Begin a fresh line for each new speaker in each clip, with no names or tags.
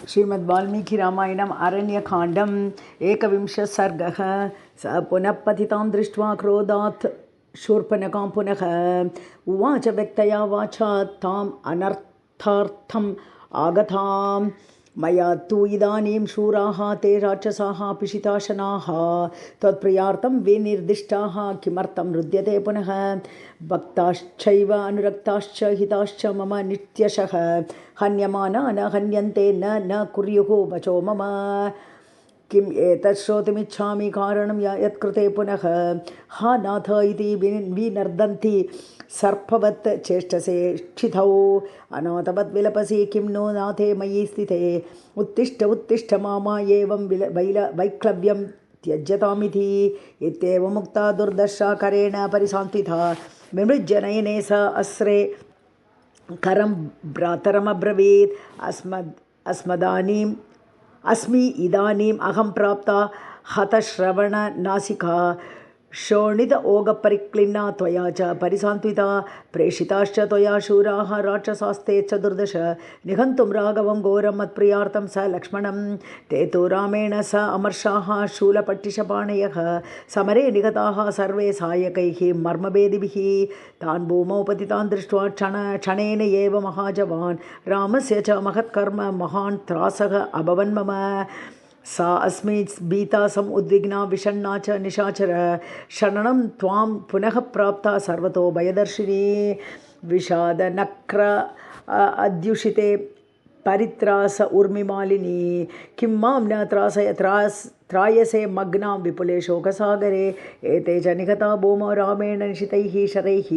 श्रीमद्वाल्मीकिरामायणम् अरण्यकाण्डम् एकविंशः सर्गः। स पुनः पतितां दृष्ट्वा क्रोधात् शूर्पणखां पुनः उवाच व्यक्तया वाचा ताम् अनर्थार्थम् आगताम्। मया तु इदानीं शूराः ते राक्षसाः पिशिताशनाः त्वत्प्रियार्थं विनिर्दिष्टाः किमर्थं रुद्यते पुनः। भक्ताश्चैव अनुरक्ताश्च हिताश्च मम नित्यशः हन्यमाना न हन्यन्ते न कुर्युः वचो मम। किम् एतत् श्रोतुमिच्छामि कारणं यत्कृते पुनः। हा नाथ इति विनर्दन्ति सर्पवत् चेष्टसे क्षितौ अनाथवत् विलपसि किं नो नाथे मयि स्थिते। उत्तिष्ठ उत्तिष्ठ मामा एवं वैक्लव्यं त्यज्यतामिति। इत्येवमुक्ता दुर्दशा करेण परिसान्त्विता विमृज्य नयने स अस्रे करं भ्रातरमब्रवीत्। अस्मि इदानीम् अहं प्राप्ता हतश्रवणनासिका शोणित ओगपरिक्लिन्ना त्वया च परिसान्त्विता। प्रेषिताश्च त्वया शूराः राक्षसास्ते चतुर्दश निहन्तुं राघवं घोरं मत्प्रियार्थं स लक्ष्मणं। ते तु रामेण स अमर्षाः शूलपट्टिशपाणयः समरे निगताः सर्वे सायकैः मर्मभेदिभिः। तान् भूमौ पतितान् दृष्ट्वा क्षणेन एव महाजवान् रामस्य च महत्कर्म महान् त्रासः अभवन् मम। सा अस्मि भीता समुद्विग्ना विषण्णा च निशाचर शरणं त्वां पुनः प्राप्ता सर्वतो भयदर्शिनी। विषादनक्र अद्युषिते परित्रास ऊर्मिमालिनी किं मां न त्रायसे मग्नां विपुले शोकसागरे। एते च निगता भूमौ रामेण निशितैः शरैः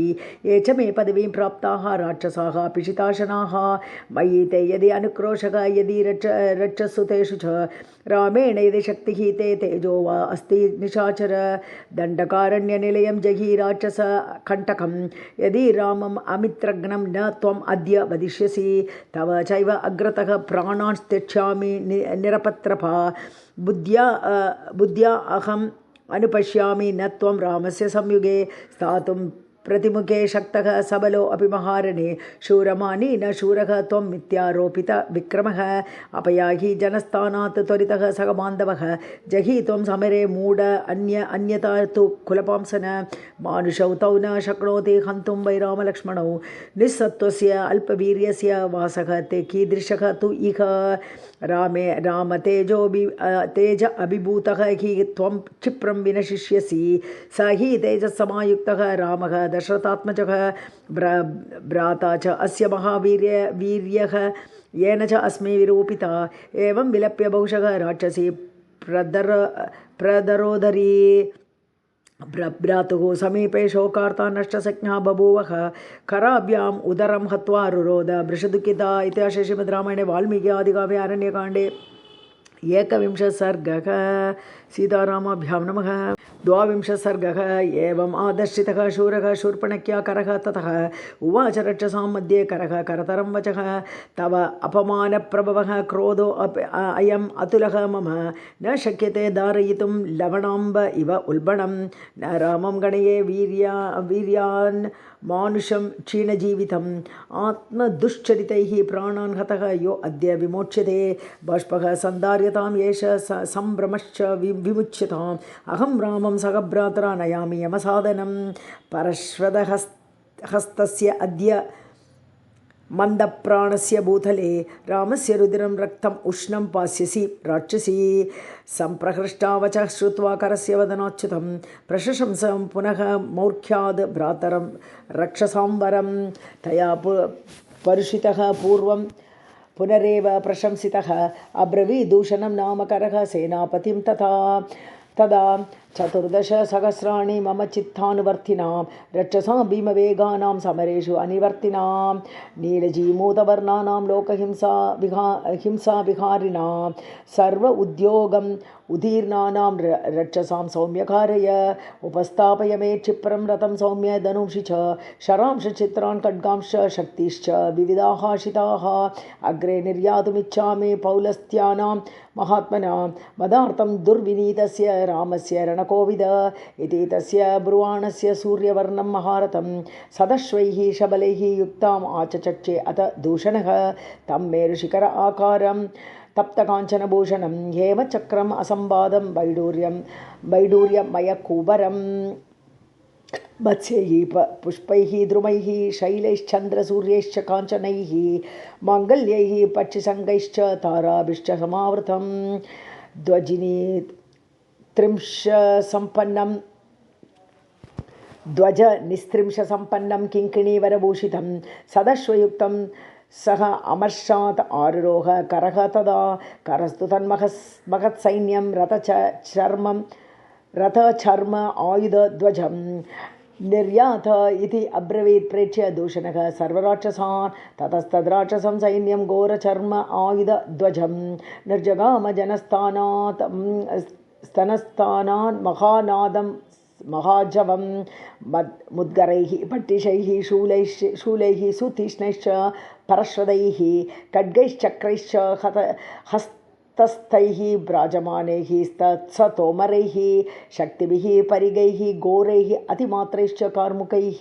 ये च मे पदवीं प्राप्ताः राक्षसाः पिशिताशनाः। मयि ते यदि अनुक्रोशः यदि रक्षसु तेषु च रामेण यदि शक्तिः ते तेजो वा अस्ति निशाचर। दण्डकारण्यनिलयं जहि राक्षस कण्टकं यदि रामम् अमित्रघ्नं न त्वम् अद्य वदिष्यसि। तव चैव अग्रतः प्राणान् त्यक्ष्यामि निरपत्रपा। बुद्ध्या अहम् अनुपश्यामि न त्वं रामस्य संयुगे स्थातुं प्रतिमुखे शक्तः सबलो अपि महारणे। शूरमानी न शूरः त्वं मिथ्यारोपित विक्रमः अपयाहि जनस्थानात् त्वरितः सह बान्धवः। जहि त्वं समरे मूढ अन्यथा तु कुलपांसन मानुषौ तौ न शक्नोति हन्तुं वै रामलक्ष्मणौ। निस्सत्त्वस्य अल्पवीर्यस्य वासः ते कीदृशः तु इह राम तेज अभिभूतः हि त्वं क्षिप्रं विनशिष्यसि। स हि तेजस्समायुक्तः रामः दशरथात्मजः भ्राता च अस्य महावीर्यः येन च अस्मि विरूपिता। एवं विलप्य बहुशः राक्षसी प्रदरोदरी भ्रातुः समीपे शोकार्ता नष्टसज्ञा बभूवः कराभ्याम् उदरं हत्वा रुरोध वृषदुःखिता। इतिहासे श्रीमद्रामायणे वाल्मीकि आदिकाव्ये अरण्यकाण्डे एकविंशः सर्गः। सीतारामाभ्यां नमः। द्वाविंशः सर्गः। एवम् आदर्शितः शूरः शूर्पणख्या करः ततः उवाच रक्षसां मध्ये करः करतरं वचः। तव अपमानप्रभवः क्रोधो अयम् अतुलः मम न शक्यते धारयितुं लवणाम्ब इव उल्बणं। न रामं गणये वीर्यान् मानुषं क्षीणजीवितम् आत्मदुश्चरितैः प्राणान् हतः यो अद्य विमोच्यते। बाष्पः सन्धार्यतां येष सम्भ्रमश्च विमुच्यताम्। अहं रामं सगभ्रातरा नयामि यमसाधनं। परश्वतहस्तस्य अद्य मन्दप्राणस्य भूतले रामस्य रुधिरं रक्तम् उष्णं पास्यसि राक्षसी। सम्प्रहृष्टावचः श्रुत्वा करस्य वदनाच्युतं प्रशंसं पुनः मौर्ख्याद् भ्रातरं रक्षसांवरं। तया परुषितः पूर्वं पुनरेव प्रशंसितः अब्रवीदूषणं नाम करः सेनापतिं तदा 14,000 मम चित्तानुवर्तिनां रक्षसां भीमवेगानां समरेषु अनिवर्तिनां नीलजीमूतवर्णानां लोकहिंसा विहारिणां सर्व उद्योगम् उदीर्णानां रक्षसां सौम्यकारय। उपस्थापय मे क्षिप्रं रथं सौम्य धनुषि च शरांश चित्रान् खड्गांश्च शक्तिश्च विविधाः शिताः। अग्रे निर्यातुमिच्छामि पौलस्त्यानां महात्मनां मदार्थं दुर्विनीतस्य रामस्य रणकोविद इति तस्य ब्रुवाणस्य सूर्यवर्णं महारथं सदश्वैः शबलैः युक्ताम् आचचक्षे अथ दूषणः तं मेरुशिखर आकारं तप्तकाञ्चनभूषणं हेमचक्रम् असम्बादं वैडूर्यमयकुबरं मत्स्यैः पुष्पैः द्रुमैः शैलैश्चन्द्रसूर्यैश्च काञ्चनैः माङ्गल्यैः पक्षिसङ्गैश्च ताराभिश्च समावृतं ध्वजिनी त्रिंशसम्पन्नं ध्वजनिस्त्रिंशसम्पन्नं किङ्किणीवरभूषितं सदश्वयुक्तं सह अमर्षात् आरुरोह करः तदा करस्तु तन्महत्सैन्यं रथचर्म आयुधध्वजं निर्यात इति अब्रवीत् प्रेक्ष्य दूषणः सर्वराक्षसान् ततस्तद्राक्षसं सैन्यं घोरचर्म आयुधध्वजं निर्जगाम जनस्थानात् स्तनस्थानान् महानादं महाजवं मुद्गरैः पट्टिशैः शूलैः सुतीक्ष्णैश्च परश्वदैः खड्गैश्चक्रैश्च हस्तस्थैः विराजमानैः तत्सतोमरैः शक्तिभिः परिगैः घोरैः अतिमात्रैश्च कार्मुकैः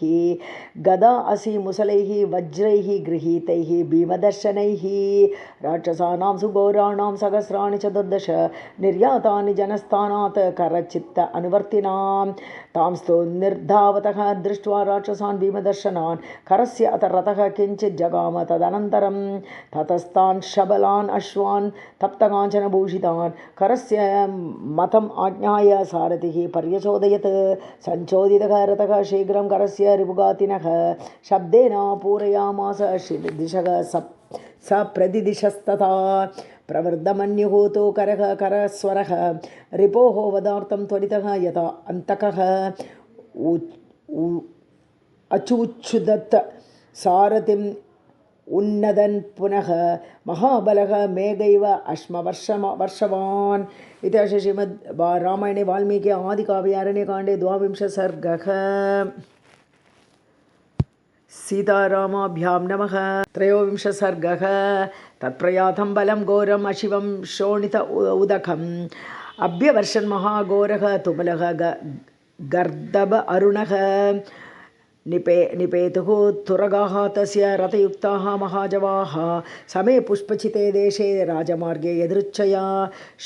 गदा असि मुसलैः वज्रैः गृहीतैः भीमदर्शनैः राक्षसानां सुघोराणां सहस्राणि चतुर्दश निर्यातानि जनस्थानात् करचित्त अनुवर्तिनां तांस्तु निर्धावतः दृष्ट्वा राक्षसान् भीमदर्शनान् करस्य अथ रथः किञ्चित् जगाम तदनन्तरं ततस्तान् शबलान् अश्वान् तप्तकाञ्चनभूषितान् करस्य मतम् आज्ञाय सारथिः पर्यचोदयत् सञ्चोदितः रथः शीघ्रं करस्य रिपुगातिनः शब्देन पूरयामास दिशः स प्रतिदिशस्तथा प्रवर्धमन्युहूतो करः करस्वरः रिपोः वदार्थं त्वरितः यथा अन्तकः अचूच्छुदत् सारथिम् उन्नदन् पुनः महाबलः मेघैव अश्मवर्षवान् इति श्रीमद् रामायणे वाल्मीकि आदिकाव्ये अरण्यकाण्डे 12 सर्गः। सीतारामाभ्यां नमः। 13 सर्गः। तत्प्रयातं बलं घोरम् अशिवं शोणित उदकम् अभ्यवर्षन् महाघोरः तुमलः गर्दभ अरुणः निपेतुः तुरगाः तस्य रथयुक्ताः महाजवाः समे पुष्पचिते देशे राजमार्गे यदृच्छया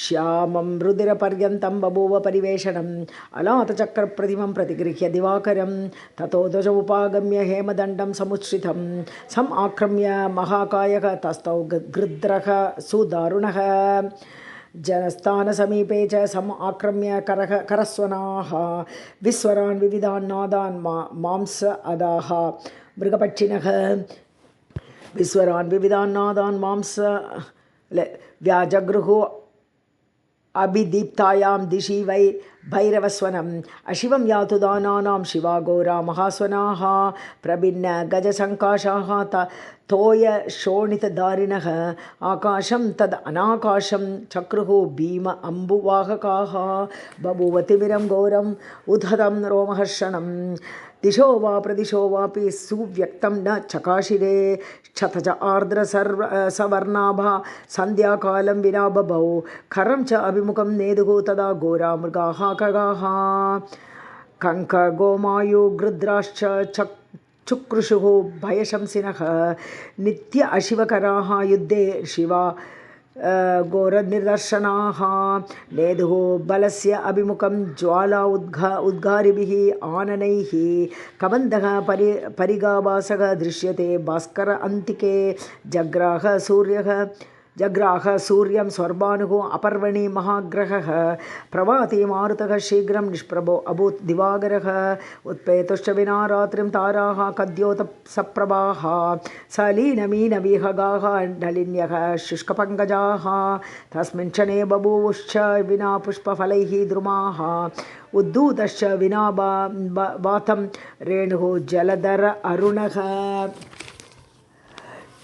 श्यामं रुधिरपर्यन्तं बभूव परिवेषणम् अलातचक्रप्रतिमं प्रतिगृह्य दिवाकरं ततो ध्वज उपागम्य हेमदण्डं समुच्छ्रितं सम् आक्रम्य महाकायः तस्थौ गृध्रः सुदारुणः जनस्थानसमीपे च सम् आक्रम्य करस्वनाः विस्वरान् विविधान् नादान् मांस अदाः मृगपक्षिणः विस्वरान् विविधान् नादान् मांस व्याजगृहो अभिदीप्तायां दिशि वै भैरवस्वनम् अशिवं यातु दानानां शिवाघोरा महास्वनाः प्रभिन्न गजसङ्काशाः तोय शोणितधारिणः आकाशं तद् अनाकाशं चक्रुः भीम अम्बुवाहकाः बभूव तिमिरं घोरम् उद्धतं रोमहर्षणं दिशो वा प्रदिशो वापि सुव्यक्तं न चकाशिरे क्षतच आर्द्र सवर्णाभा सन्ध्याकालं विना बभौ खरं च अभिमुखं नेदुः तदा घोरा मृगाः खगाः कङ्कगोमायु गृध्राश्च चुक्रुषुः भयशंसिनः नित्य अशिवकराः युद्धे शिवा घोरनिदर्शनाः नेदुः बलस्य अभिमुखं ज्वाला उद्गारिभिः आननैः कबन्धः परिगाभासः दृश्यते भास्कर अन्तिके जग्राह सूर्यं स्वर्भानुः अपर्वणि महाग्रहः प्रभाते मारुतः शीघ्रं निष्प्रभो अभूत् दिवाकरः उत्पेतुश्च विना रात्रिं ताराः कद्योत सप्रभाः सलीनमीनविहगाः नलिन्यः शुष्कपङ्कजाः तस्मिन् क्षणे बभूवुश्च विना पुष्पफलैः द्रुमाः उद्धूतश्च विना वातं रेणुः जलधर अरुणः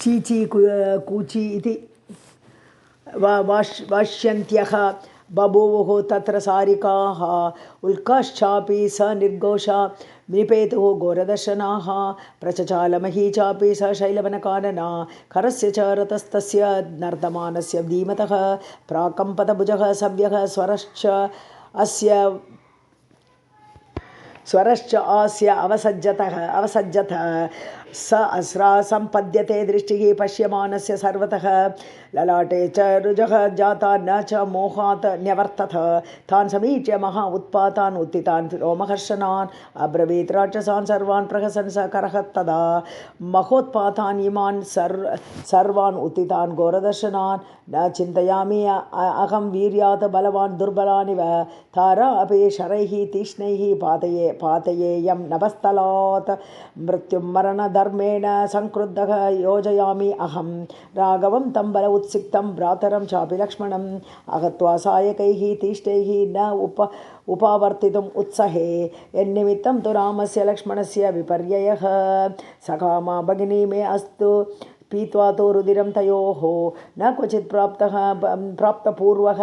चीची कूची इति वाष्यन्त्यः बभूवुः तत्र सारिकाः उल्काश्चापि स निर्घोषा निपेतुः घोरदर्शनाः प्रचचालमही चापि स शैलवनकानना करस्य च रतस्तस्य नर्तमानस्य धीमतः प्राकम्पतभुजः सव्यः स्वरश्च आस्य अवसज्जत स अस्रा सम्पद्यते दृष्टिः पश्यमानस्य सर्वतः ललाटे च रुजः जाता न च मोहात् न्यवर्तत तान् समीक्ष्य महा उत्पातान् उत्थितान् रोमहर्षणान् अब्रवीत् राक्षसान् सर्वान् प्रहसन् स करः तदा महोत्पातान् इमान् सर्वान् उत्थितान् घोरदर्शनान् न चिन्तयामि अहं वीर्यात् बलवान् दुर्बलानिव तारा अपि शरैः तीक्ष्णैः पातयेयं नभस्थलात् मृत्युं मरणधर्मेण संक्रुद्धः योजयामि अहं राघवं तं बल उत्सिक्तं भ्रातरं चापि लक्ष्मणम् अहत्वा सायकैः तीष्णैः न उपावर्तितुम् उत्सहे यन्निमित्तं तु रामस्य लक्ष्मणस्य विपर्ययः सकामा भगिनी मे अस्तु पीत्वा तो रुधिरं तयोः न क्वचित् प्राप्तपूर्वः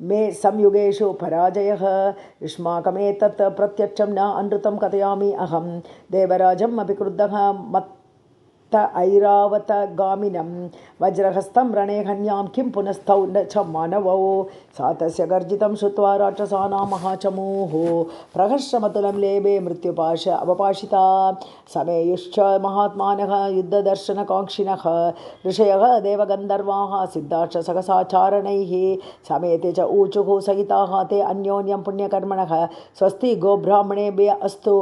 मे संयुगेषु पराजयः युष्माकमेतत् प्रत्यक्षं न अनृतं कथयामि अहं देवराजम् अपि क्रुद्धः ऐरावतगामिनं वज्रहस्तं रणे हन्यां किं पुनस्तौ न च मानवौ सा तस्य गर्जितं श्रुत्वा राक्षसानां महाचमूः प्रहर्षमतुलं लेभे मृत्युपाश अवपाशिता समेयुश्च महात्मानः युद्धदर्शनकाङ्क्षिणः ऋषयः देवगन्धर्वाः सिद्धाश्च सहसाचारणैः समेते च ऊचुः सहिताः ते अन्योन्यं पुण्यकर्मणः स्वस्ति गोब्राह्मणेभ्यः अस्तु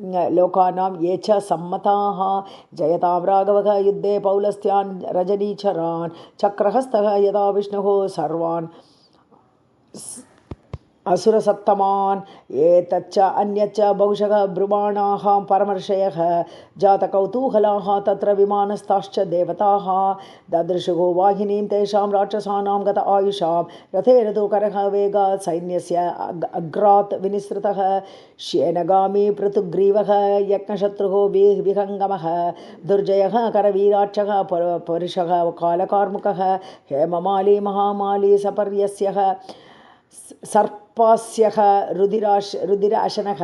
लोकानां ये च सम्मताः जयतां राघवः युद्धे पौलस्त्यान् रजनीचरान् चक्रहस्तः यदा विष्णुः सर्वान् असुरसत्तमान् एतच्च अन्यच्च बहुशः ब्रुवाणाः परमर्षयः जातकौतूहलाः तत्र विमानस्थाश्च देवताः ददृशुः वाहिनीं तेषां राक्षसानां गत आयुषां रथेन तु करः वेगात् सैन्यस्य अग्रात् विनिसृतः श्येनगामी पृथुग्रीवः यज्ञशत्रुः विहङ्गमः दुर्जयः करवीराक्षः परुषः कालकार्मुकः हेममाली महामाली सपर्यस्यः सर्पास्यः रुधिराशनः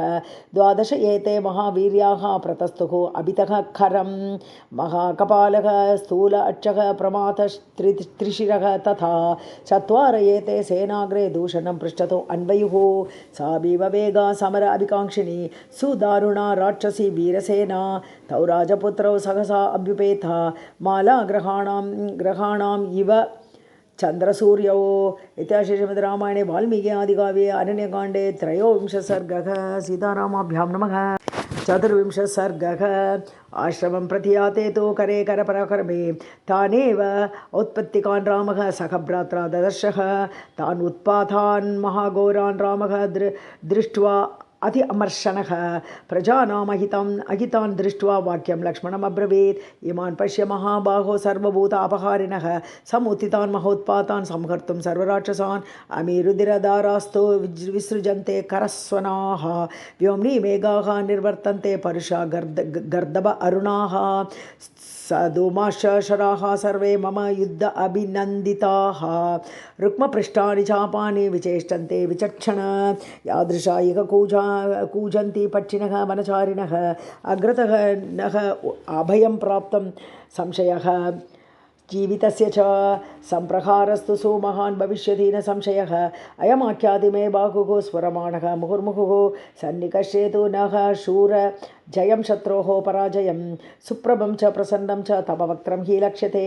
12 एते महावीर्याः प्रतस्तुः अभितः खरं महाकपालः स्थूल अक्षः प्रमाथस्त्रिशिरः तथा 4 एते सेनाग्रे दूषणं पृष्ठतो अन्वयुः सा भीमवेगा समर अभिकाङ्क्षिणी सुदारुणा राक्षसी वीरसेना तौ राजपुत्रौ सहसा अभ्युपेता माला ग्रहाणाम् इव चंद्रसूर्यौ इत्यादि श्रीमद् रामायणे वाल्मीकि आदिकाव्ये अरण्यकाण्डे 23 सर्गः सीतारामाभ्यां नमः 24 सर्गः आश्रमं प्रति याते तु करे करपराक्रमे तानेव औत्पत्तिकान् रामः सख भ्रात्रा ददर्शः तान् उत्पातान् महाघोरान् रामः दृष्ट्वा अति अमर्षणः प्रजानामहितान् दृष्ट्वा वाक्यं लक्ष्मणम् अब्रवीत् इमान् पश्य महाबाहो सर्वभूत अपहारिणः समुत्थितान् महोत्पातान् संहर्तुं सर्वराक्षसान् अमीरुदिरदारास्तु विसृजन्ते करस्वनाः व्योम्नि मेघाः निर्वर्तन्ते परुषा गर्दभ अरुणाः सधूमाश्च शराः सर्वे मम युद्ध अभिनन्दिताः रुक्मपृष्ठानि चापानि विचेष्टन्ते विचक्षण यादृशा इह कूजन्ति पक्षिणः वनचारिणः अग्रतः नः अभयं प्राप्तं संशयः जीवितस्य च संप्रहारस्तु सुमहान् भविष्यति न संशयः अयमाख्याति मे बाहुः स्फुरमाणः मुहुर्मुहुः सन्निकर्षेतु नः शूर जयं शत्रोः पराजयं सुप्रभं च प्रसन्नं च तव वक्त्रं हि लक्ष्यते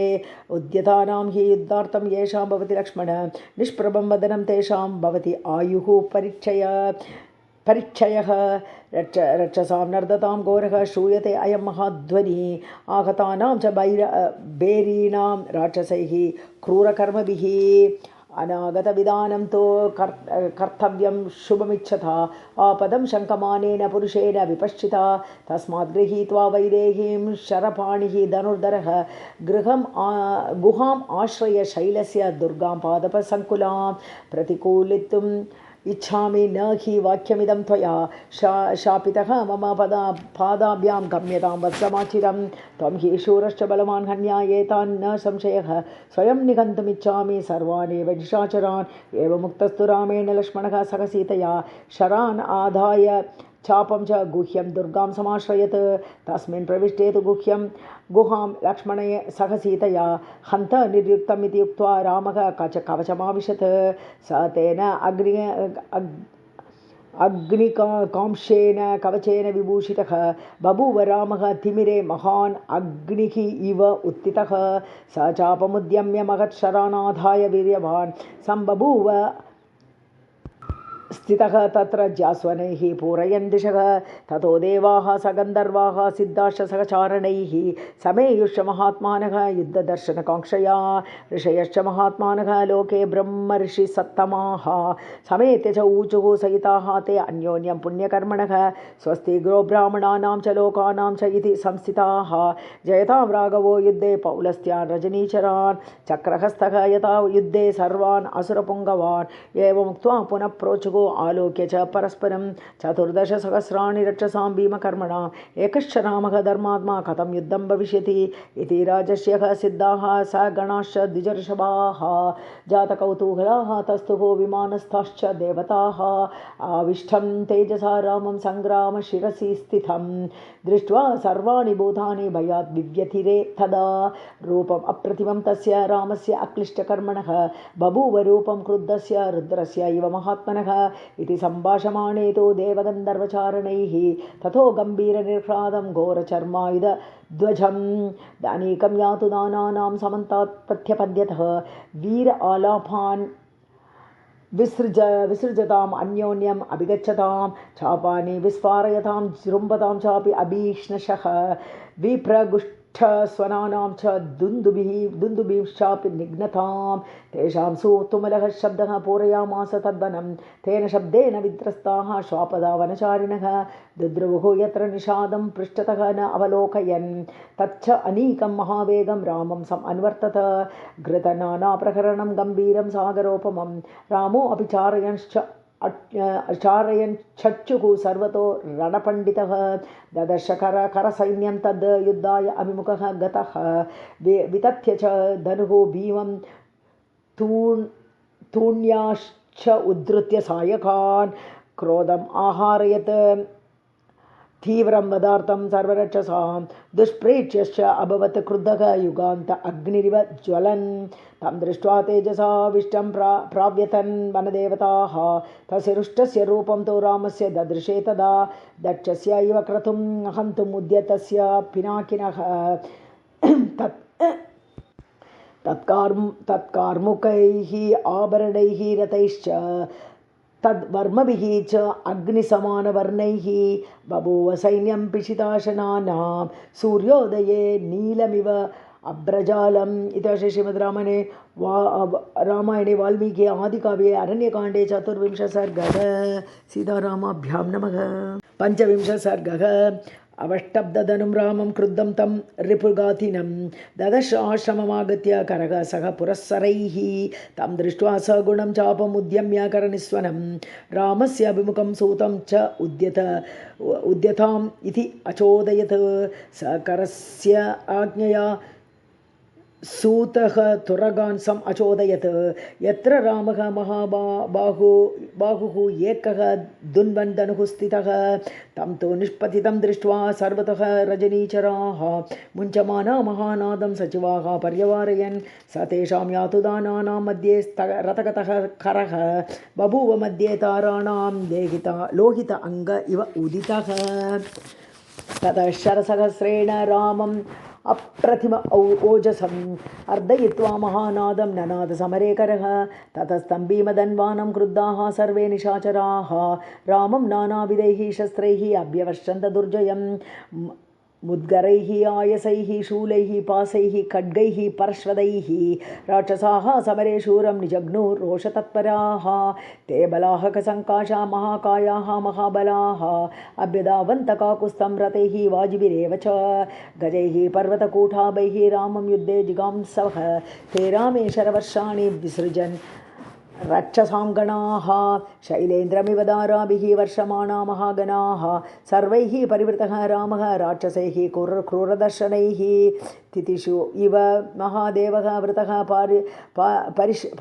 उद्यतानां हि युद्धार्थं येषां भवति लक्ष्मण निष्प्रभं वदनं तेषां भवति आयुः परिच्छयः रक्षसां नर्दतां घोरः श्रूयते अयं महाध्वनिः आहतानां च बैरीणां राक्षसैः क्रूरकर्मभिः अनागतविधानं तु कर्तव्यं शुभमिच्छता आपदं शङ्कमानेन पुरुषेण विपश्चिता तस्मात् गृहीत्वा वैदेहीं शरपाणिः धनुर्धरः गुहाम् आश्रय शैलस्य दुर्गां पादपसङ्कुलां प्रतिकूलितुम् इच्छामि न हि वाक्यमिदं त्वया शापितः मम पादाभ्यां गम्यतां वत्समाचिरं त्वं हि शूरश्च बलवान् हन्यायेतान् न संशयः स्वयं निगन्तुमिच्छामि सर्वानेव निशाचरान् एवमुक्तस्तु रामेण लक्ष्मणः सह सीतया शरान् आदाय चापं च गुह्यं दुर्गां समाश्रयत् तस्मिन् प्रविष्टे तु गुहां लक्ष्मणे सह सीतया हन्त निर्युक्तम् इति उक्त्वा रामः कवचमाविशत् स तेन अग्निकांशेन कवचेन विभूषितः बभूव रामः तिमिरे महान् अग्निः इव उत्थितः स चापमुद्यम्य महत्शरानाधाय वीर्यवान् सम्बभूव स्थितः तत्र ज्यास्वनैः पूरयन् दिशः ततो देवाः सगन्धर्वाः सिद्धाश्च सहचारणैः समेयुश्च महात्मानः युद्धदर्शनकाङ्क्षया ऋषयश्च महात्मानः लोके ब्रह्मर्षिसत्तमाः समेत्य च ऊचुः सहिताः ते अन्योन्यं पुण्यकर्मणः स्वस्ति गोब्राह्मणानां च लोकानां च इति संस्थिताः जयतां राघवो युद्धे पौलस्त्यान् रजनीचरान् चक्रहस्तः यथा युद्धे सर्वान् असुरपुङ्गवान् एवमुक्त्वा पुनः प्रोचुः आलोक्य च परस्परं 14,000 रक्षसां भीमकर्मणा एकश्च रामः धर्मात्मा कथं युद्धं भविष्यति इति राजस्यः सिद्धाः स गणाश्च द्विजर्षभाः जातकौतूहलाः तस्तुः विमानस्थाश्च देवताः आविष्टं तेजसा रामं सङ्ग्रामशिरसि स्थितं दृष्ट्वा सर्वाणि भूतानि भयात् विव्यतिरे तदा रूपम् अप्रतिमं तस्य रामस्य अक्लिष्टकर्मणः बभूव रूपं क्रुद्धस्य रुद्रस्य इव महात्मनः इति सम्भाषमाणे तु देवगन्धर्वचारणैः ततो गम्भीरनिर्ह्लादं घोरचर्मायुधध्वजं अनेकं यातु दानानां समन्तात् प्रत्यपद्यतः वीर आलापान् विसृजताम् अन्योन्यम् अभिगच्छतां चापानि विस्फारयतां जृम्भतां चापि अभीष्णशः विप्रगुष्ठस्वनानां च दुन्दुभिश्चापि निघ्नतां तेषां सुतुमलः शब्दः पूरयामास तद्वनं तेन शब्देन विद्रस्ताः श्वापदा वनचारिणः दुद्रुवुः यत्र निषादं पृष्ठतः न अवलोकयन् तच्च अनीकं महावेगं रामं अन्वर्तत घृतनानाप्रकरणं गम्भीरं सागरोपमं रामो अपि चारयञ्चक्षुः सर्वतो रणपण्डितः ददर्श करसैन्यं तद् युद्धाय अभिमुखः गतः वितथ्य च धनुः भीमं तूण्याश्च उद्धृत्य सायकान् क्रोधम् आहारयत् तीव्रं वदार्थं सर्वरक्षसां दुष्प्रेक्ष्यश्च अभवत् क्रुद्धः युगान्त अग्निरिव ज्वलन् तं दृष्ट्वा तेजसाविष्टं प्राव्यतन् वनदेवताः तस्य रुष्टस्य रूपं तु रामस्य ददृशे तदा दक्षस्य इव क्रतुं हन्तुम् उद्यतस्य पिनाकिनः तत्कार्मुकैः आभरणैः रथैश्च तद्वर्मभिः च अग्निसमानवर्णैः बभूव सैन्यं पिशिताशनानां सूर्योदये नीलमिव अब्रजालम् इति श्रीमद्रामायणे रामायणे वाल्मीकि आदिकाव्ये अरण्यकाण्डे 24 सर्गः सीतारामाभ्यां नमः 25 सर्गः अवष्टब्दधनुं रामं क्रुद्धं तं रिपुगातिनं ददश आश्रममागत्य करः सह पुरस्सरैः तं दृष्ट्वा सगुणं चापमुद्यम्य करनिस्वनं रामस्य अभिमुखं सूतं च उद्यताम् इति अचोदयत् स करस्य आज्ञया सूतः तुरगान् सम् अचोदयत् यत्र रामः महाबाहुः एकः दुन्वन् धनुः स्थितः तं तु निष्पतितं दृष्ट्वा सर्वतः रजनीचराः मुञ्चमाना महानादं सचिवाः पर्यवारयन् स तेषां यातुदानानां मध्ये रथगतः करः बभूव मध्ये ताराणां लोहित अङ्ग इव उदितः ततः शरसहस्रेण रामम् अप्रतिम ओजसम् अर्दयित्वा महानादं ननाद समरेकरः ततस्तं भीमधन्वानं क्रुद्धाः सर्वे निशाचराः रामं नानाविधैः शस्त्रैः अभ्यवर्षन्त दुर्जयं मुद्गरैः आयसैः शूलैः पासैः खड्गैः परश्वदैः राक्षसाः समरे शूरं निजग्नुरोषतत्पराः ते बलाहकसङ्काशा महाकायाः महाबलाः अभ्यधावन्तकाकुस्तं रथैः वाजिभिरेव च गजैः पर्वतकूठाभैः रामं युद्धे जिगांसवः ते रामे शरवर्षाणि विसृजन् रक्षसां गणाः शैलेन्द्रमिव दाराभिः वर्षमाणा महागणाः सर्वैः परिवृतः रामः राक्षसैः क्रूरदर्शनैः तितिषु इव महादेवः वृतः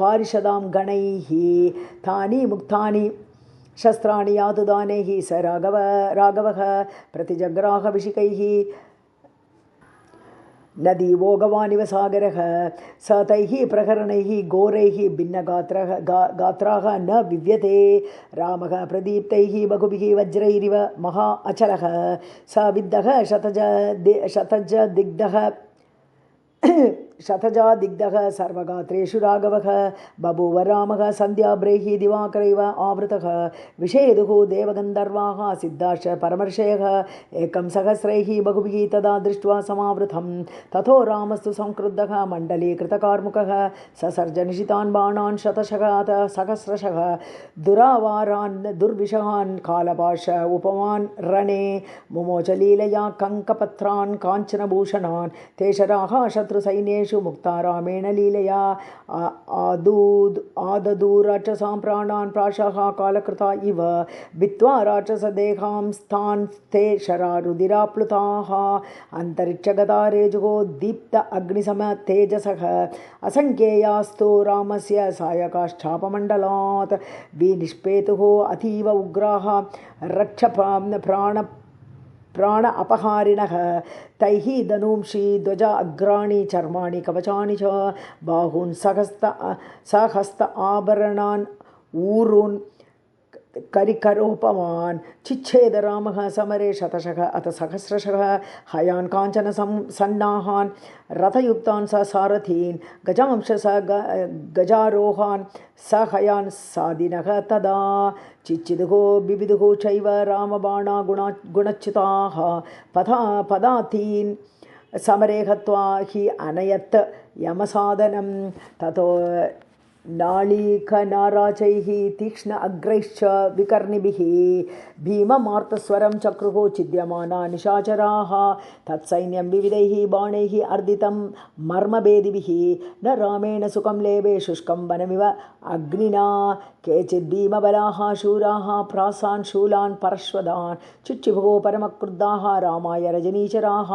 पारिषदां गणैः तानि मुक्तानि शस्त्राणि यातुदानैः स राघवः प्रतिजग्राह विशिकैः नदी भोगवानिव सागरः स तैः प्रकरणैः घोरैः भिन्नगात्रः गात्राः न विव्यते रामः प्रदीप्तैः बहुभिः वज्रैरिव महा अचलः स विद्धः शतजादिग्धः सर्वगात्रेषु राघवः बभूव रामः सन्ध्याभ्रैः दिवाकरैव आवृतः विषेदुः देवगन्धर्वाः सिद्धाश्च परमर्षयः एकं सहस्रैः बहुभिः तदा दृष्ट्वा समावृतं ततो रामस्तु संक्रुद्धः मण्डलीकृतकार्मुकः ससर्ज निशितान् बाणान् शतशः सहस्रशः दुरावारान् दुर्विषहान् कालपाश उपमान् रणे मुमोच लीलया कङ्कपत्रान् काञ्चनभूषणान् तेषराः शत्रुसैन्येषु मुक्ता रामेण लीलया आददू राक्षसां प्राणान् प्राशाः कालकृता इव भित्त्वा राक्षसदेहांस्तान् ते शरारुधिराप्लुताः अन्तरिक्षगता रेजुः दीप्त अग्निसमतेजसः असङ्ख्येयास्तु रामस्य सायकाश्चापमण्डलात् विनिष्पेतुः अतीव उग्राः प्राण अपहारिणः तैः धनूंषि ध्वजा अग्राणि चर्माणि कवचानि च बाहून् सहस्त आभरणान् ऊरून् करिकरोपमान् चिच्छेद रामः समरे शतशः अथ सहस्रशः हयान् काञ्चन सन्नाहान् रथयुक्तान् स सारथीन् गजांश स गजारोहान् स हयान् सादिनः तदा चिच्चिदुः बिबिदुः चैव रामबाणा गुणच्युताः पदातीन् समरे हत्वा हि अनयत् यमसाधनं ततो नाळीकनाराचैः तीक्ष्ण अग्रैश्च विकर्णिभिः भीममार्तस्वरं चक्रुः छिद्यमाना निशाचराः तत्सैन्यं विविधैः बाणैः अर्दितं मर्मभेदिभिः न रामेण सुखं लेभे शुष्कं वनमिव अग्निना केचिद् भीमबलाः शूराः प्रासान् शूलान् परश्वदान् चिक्षिभुः परमक्रुद्धाः रामाय रजनीचराः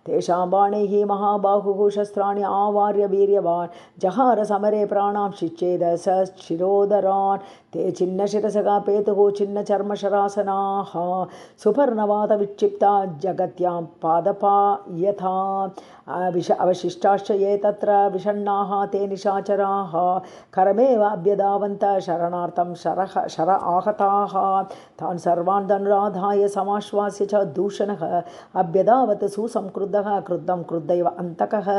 तेषां बाणैः महाबाहुः शस्त्राणि आवार्य वीर्यवान् जहार समरे प्राणां चेद स शिरोदरान् ते छिन्नशिरसः पेतुः छिन्नचर्मशरासनाः सुपर्णवात विक्षिप्ता जगत्यां पादपा यथा अवशिष्टाश्च ये तत्र विषण्णाः ते निशाचराः करमेव अभ्यधावन्त शरणार्थं शर आहताः तान् सर्वान् धनुराधाय समाश्वास्य च दूषणः अभ्यधावत् सुसंक्रुद्धः क्रुद्धं क्रुद्धैव अन्तकः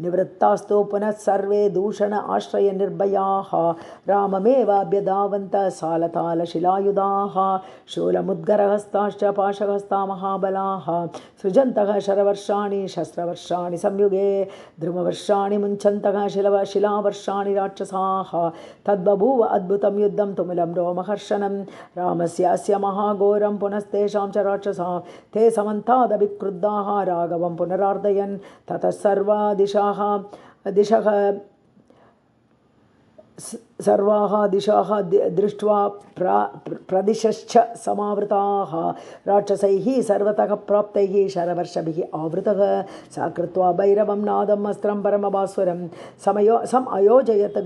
निवृत्तास्तु पुनः सर्वे दूषण आश्रय निर्भयाः राममेव अभ्यधावन्त सालतालशिलायुधाः शूलमुद्गरहस्ताश्च पाशहस्ता महाबलाः सृजन्तः शरवर्षाणि शस्त्रवर्षाणि संयुगे ध्रुववर्षाणि मुञ्चन्तः शिलावर्षाणि राक्षसाः तद्बभूव अद्भुतं युद्धं तुमुलं रोमहर्षणं रामस्य अस्य महाघोरं पुनस्तेषां च राक्षसां ते समन्तादभिक्रुद्धाः राघवं पुनरार्दयन् ततः सर्वा दिशाः दृष्ट्वा प्रदिशश्च समावृताः राक्षसैः सर्वतः प्राप्तैः शरवर्षभिः आवृतः सा कृत्वा भैरवं नादम् अस्त्रं परमभास्वरं समयोजयत्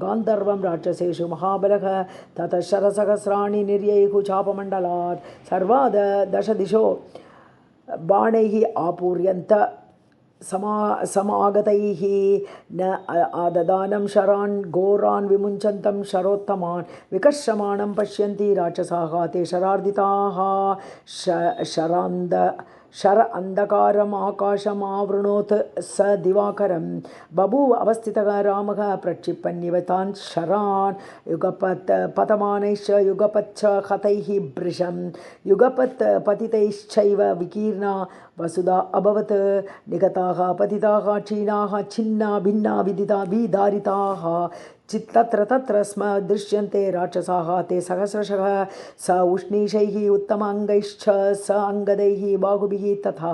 गान्धर्वं राक्षसेषु महाबलः ततः शरसहस्राणि निर्ययुः चापमण्डलात् सर्वा दशदिशो बाणैः आपूर्यन्त समागतैः न आददानं शरान् घोरान् विमुञ्चन्तं शरोत्तमान् विकर्षमाणं पश्यन्ति राक्षसाः ते शरार्दिताः शर अंधकारम् आकाशम् आवृणोत् स दिवाकरं बभूव अवस्थितः रामः प्रक्षिपन्निव तान् शरान् युगपत् पतमानैश्च युगपच्च हतैः भृशं युगपत् पतितैश्चैव विकीर्णा वसुधा अभवत् निगताः पतिताः क्षीणाः छिन्ना भिन्ना विदारिताः तत्र स्म दृश्यन्ते राक्षसाः ते सहस्रशः स उष्णीषैः उत्तमाङ्गैश्च स अङ्गदैः बाहुभिः तथा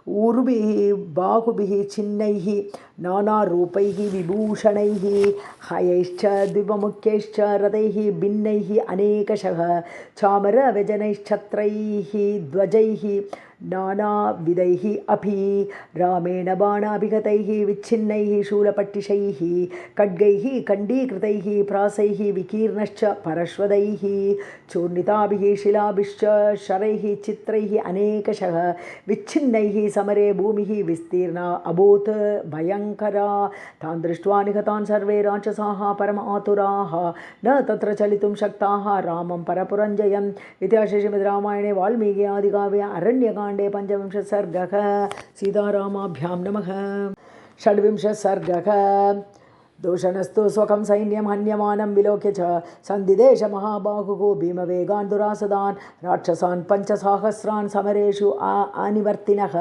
ऊर्भिः बाहुभिः छिन्नैः नानारूपैः विभूषणैः हयैश्च द्विमुख्यैश्च रथैः भिन्नैः अनेकशः चामरव्यजनैश्छत्रैः ध्वजैः नानाविधैः अपि रामेण बाणाभिगतैः विच्छिन्नैः शूलपट्टिशैः खड्गैः खण्डीकृतैः प्रासैः विकीर्णश्च परश्वदैः चूर्णिताभिः शिलाभिश्च शरैः चित्रैः अनेकशः विच्छिन्नैः समरे भूमिः विस्तीर्णा अभूत् भयङ्करा तान् दृष्ट्वा निहतान् सर्वे राक्षसाः परम आतुराः न तत्र चलितुं शक्ताः रामं परपुरञ्जयम् इतिहासे श्रीमद्रामायणे वाल्मीकि आदिकाव्ये अरण्यकाण्डे 15 सर्गः सीतारामाभ्यां नमः। 26 सर्गः दूषणस्तु स्वकं सैन्यं हन्यमानं विलोक्य च सन्दिदेशमहाबाहुः भीमवेगान् दुरासदान् राक्षसान् 5,000 समरेषु अनिवर्तिनः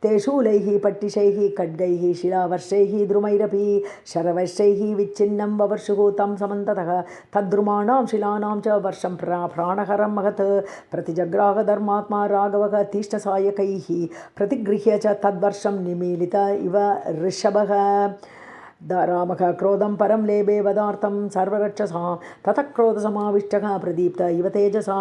ते शूलैः पट्टिशैः खड्गैः शिलावर्षैः द्रुमैरपि शरवर्षैः विच्छिन्नं ववर्षुः तं समन्ततः तद्द्रुमाणां शिलानां च वर्षं प्राणहरं महत् प्रतिजग्राह धर्मात्मा राघवः तीष्णसायकैः प्रतिगृह्य च तद्वर्षं निमीलित इव ऋषभः रामः क्रोधं परं लेभे वदार्थं सर्वरक्षसा ततः क्रोधसमाविष्टः प्रदीप्त इव तेजसा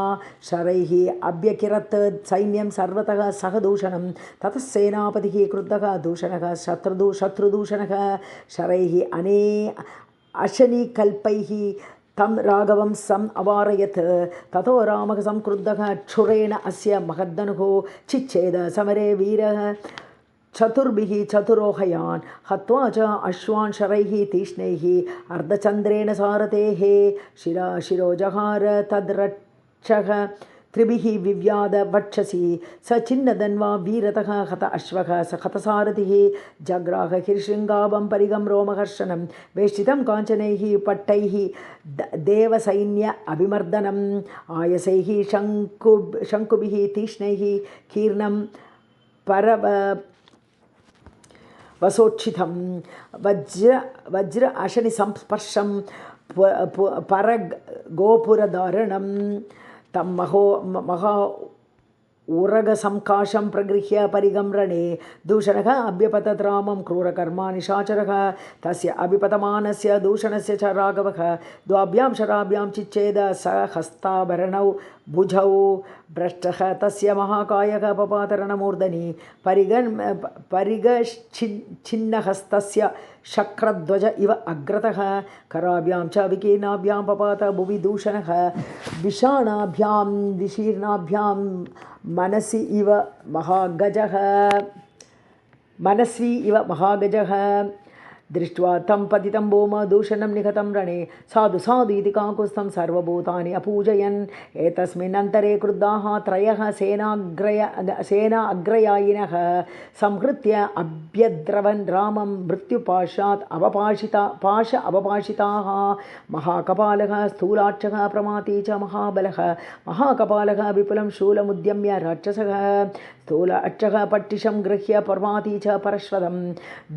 शरैः अभ्यकिरत् सैन्यं सर्वतः सह दूषणं ततः सेनापतिः क्रुद्धः दूषणः शत्रुदूषणः शरैः अशनिकल्पैः तं राघवं सम् अवारयत् ततो रामः संक्रुद्धः क्षुरेण अस्य महद्धनुः चिच्छेद समरे वीरः चतुर्भिः चतुरोहयान् हत्वा च अश्वान् शरैः तीक्ष्णैः अर्धचन्द्रेण सारथेः शिरोजहार तद्रक्षः त्रिभिः विव्याद वक्षसि स छिन्नधन्वा वीरतः हत अश्वः स हतसारथिः जग्राह हिरशृङ्गाभं परिगं रोमहर्षणं वेष्टितं काञ्चनैः पट्टैः देवसैन्य अभिमर्दनम् आयसैः शङ्कुभिः तीक्ष्णैः कीर्णं वसोक्षितं वज्र अशनि संस्पर्शं परगोपुरधारणं तं महा उरगसंकाशं प्रगृह्य परिगं रणे दूषणः अभ्यपतत् रामं क्रूरकर्मा निशाचरः तस्य अभिपतमानस्य दूषणस्य च राघवः द्वाभ्यां शराभ्यां चिच्छेद स हस्ताभरणौ भुजौ भ्रष्टः तस्य महाकायः पपातरणमूर्धनि परिगच्छिन्नहस्तस्य शक्रध्वज इव अग्रतः कराभ्यां च विकीर्णाभ्यां पपात भुवि दूषणः विषाणाभ्यां विशीर्णाभ्यां मनस्वी इव महागजः दृष्ट्वा तं पतितं भूम दूषणं निहतं रणे साधु साधु इति काकुत्स्थं सर्वभूतानि अपूजयन् एतस्मिन् अन्तरे क्रुद्धाः त्रयः सेना अग्रयायिनः संहृत्य अभ्यद्रवन् रामं मृत्युपाशात् अवपाशिताः महाकपालः स्थूलाक्षः प्रमाती च महाबलः महाकपालः विपुलं शूलमुद्यम्य राक्षसः स्थूल अक्षः पट्टिशं गृह्य प्रमाती च परश्वतं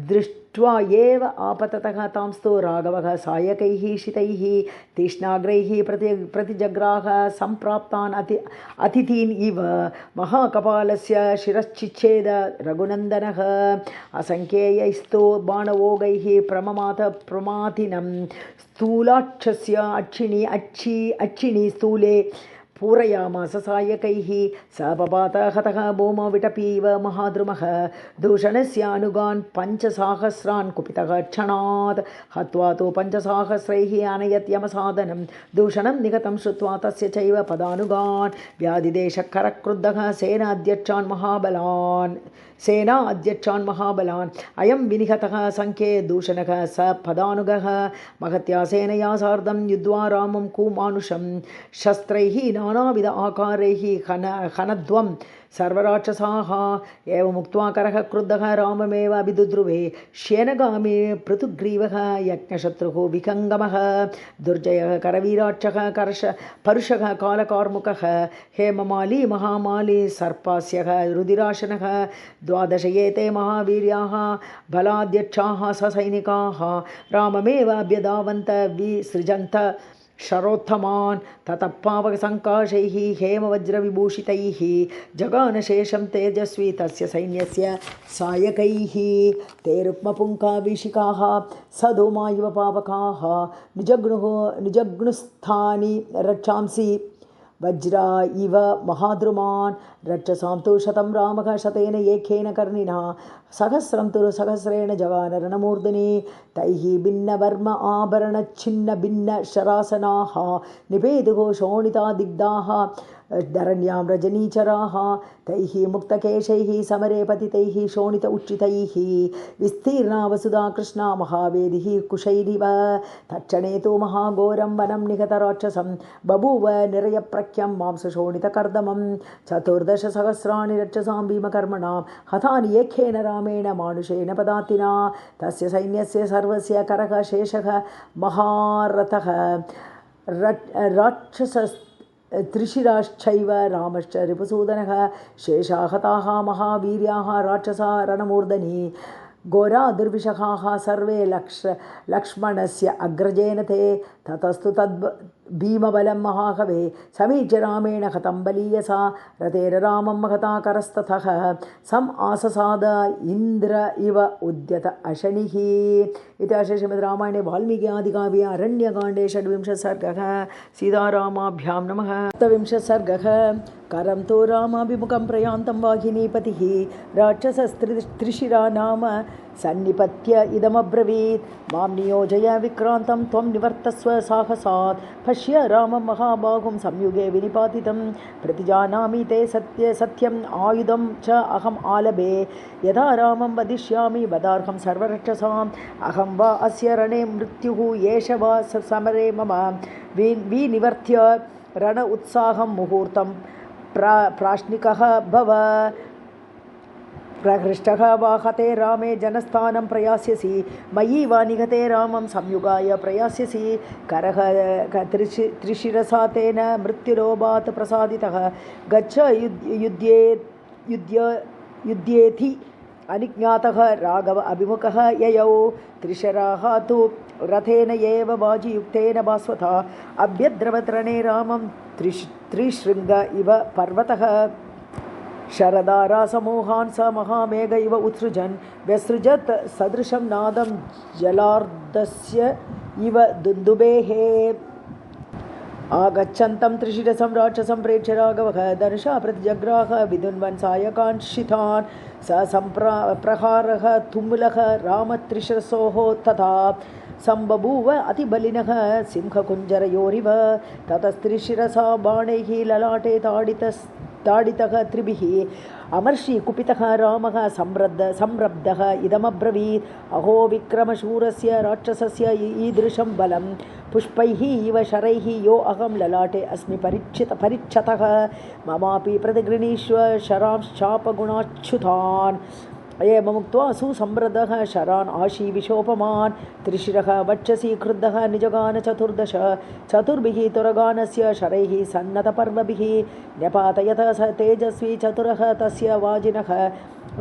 दृष्ट्वा एव आपततः तांस्तु राघवः सायकैः शितैः तीक्ष्णाग्रैः प्रतिजग्राह सम्प्राप्तान् अतिथीन् इव महाकपालस्य शिरश्चिच्छेद रघुनन्दनः असङ्ख्यैस्तु बाणवोगैः प्रममाथ प्रमाथिनं स्थूलाक्षस्य अक्षिणी स्थूले पूरयामास सायकैः स पपात हतः भूमौ विटपीव महाद्रुमः दूषणस्य अनुगान् 5,000 कुपितः क्षणात् हत्वा तु 5,000 अनयत् यमसाधनं दूषणं निगतं श्रुत्वा तस्य चैव पदानुगान् व्याधिदेशकरक्रुद्धः सेना अध्यक्षान् महाबलान् अयं विनिहतः संख्ये दूषणः स पदानुगः महत्या सेनया सार्धं युद्ध्वा रामं कुमानुषं शस्त्रैः नानाविध आकारैः खनध्वं सर्वराक्षसाः एवमुक्त्वा करः क्रुद्धः राममेव अभिदुद्रुवे श्येनगामी पृथुग्रीवः यज्ञशत्रुः विहङ्गमः दुर्जयः करवीराक्षः परुषः कालकार्मुकः हेममाली महामाली सर्पास्यः रुधिराशनः 12 एते महावीर्याः बलाध्यक्षाः ससैनिकाः राममेव अभ्यधावन्त विसृजन्त शरोत्थमान् ततः पावकसङ्काशैः हेमवज्रविभूषितैः जगानशेषं तेजस्वी तस्य सैन्यस्य सायकैः ते रुक्मपुङ्खाभिषिकाः सधूमा इव पावकाः निजग्नुस्थानि रक्षांसि वज्रा इव महाद्रुमान् रक्षसां तु शतं रामः शतेन एकेन कर्णिना सहस्रं तु सहस्रेण जगान रणमूर्धनि तैः भिन्नवर्म आभरणच्छिन्न भिन्न शरासनाः निपेदुः शोणिता दिग्धाः धरण्यां रजनीचराः तैः मुक्तकेशैः समरे पतितैः शोणित उच्चितैः विस्तीर्णा वसुधा कृष्णा महावेदिः कुशैरिव तक्षणे तु महाघोरं वनं निहतराक्षसं बभूव निरयप्रख्यं मांसशोणितकर्दमं 14,000 रक्षसां भीमकर्मणां हतानि एकेन रामेण मानुषेण पदातिना तस्य सैन्यस्य सर्वस्य करः शेषः महारथः राक्षस त्रिशिराश्चैव रामश्च रिपुसूदनः शेषा हताः महावीर्याः राक्षसा रणमूर्धनि घोरा दुर्विषहाः सर्वे लक्ष्मणस्य अग्रजेन ते ततस्तु भीमबलं महाकवे समीच्य रामेण हतं बलीयसा रथेन रामं महता करस्ततः सम् आससाद इन्द्र इव उद्यत अशनिः इति श्रीमद्रामायणे वाल्मीकि आदिकाव्ये अरण्यकाण्डे 26 सर्गः सीतारामाभ्यां नमः। 27 सर्गः करं तु रामाभिमुखं प्रयान्तं वाहिनीपतिः राक्षसस्त्रिशिरा नाम सन्निपत्य इदमब्रवीत् मां नियोजय विक्रान्तं त्वं निवर्तस्व साहसात् पश्य रामं महाबाहुं संयुगे विनिपातितं प्रतिजानामि ते सत्यम् आयुधं च अहम् आलभे यदा रामं वदिष्यामि वदार्हं सर्वरक्षसाम् अहं वा अस्य रणे मृत्युः एष वा समरे मम विनिवर्त्य रण उत्साहं मुहूर्तं प्राश्निकः भव प्रहृष्टः वा हते रामे जनस्थानं प्रयास्यसि मयि वा निहते रामं संयुगाय प्रयास्यसि करः त्रिशिरसा तेन मृत्युलोभात् प्रसादितः गच्छ युध्येति अनिज्ञातः राघव अभिमुखः ययौ त्रिशराः तु रथेन एव वाजियुक्तेन भास्वता अभ्यद्रवत्रणे रामं त्रिशृङ्ग इव पर्वतः शरदारासमूहान् स महामेघ इव उत्सृजन् व्यसृजत् सदृशं नादं जलार्धस्य इव दुन्दुभेः आगच्छन्तं त्रिशिरसं राक्षसं प्रेक्ष्य राघवः धनुषा प्रतिजग्राह विदुन्वन् सायकांशितान् स प्रहारः तुमुलः रामत्रिशिरसोः तथा संबभूव अतिबलिनः सिंहकुञ्जरयोरिव ततस्त्रिशिरसा बाणैः ललाटे ताडितः त्रिभिः अमर्षि कुपितः रामः संरब्धः इदमब्रवीत् अहो विक्रमशूरस्य राक्षसस्य ईदृशं बलं पुष्पैः इव शरैः यो अहं ललाटे अस्मि परिच्छतः ममापि प्रतिगृणीष्व शरांश्चापगुणाच्छुतान् एवमुक्त्वा सुसम्रद्धः शरान् आशीविशोपमान् त्रिशिरः वक्षसि क्रुद्धः निजगान 14 चतुर्भिः तुरगानस्य शरैः सन्नतपर्वभिः न्यपातयत स तेजस्वी चतुरः तस्य वाजिनः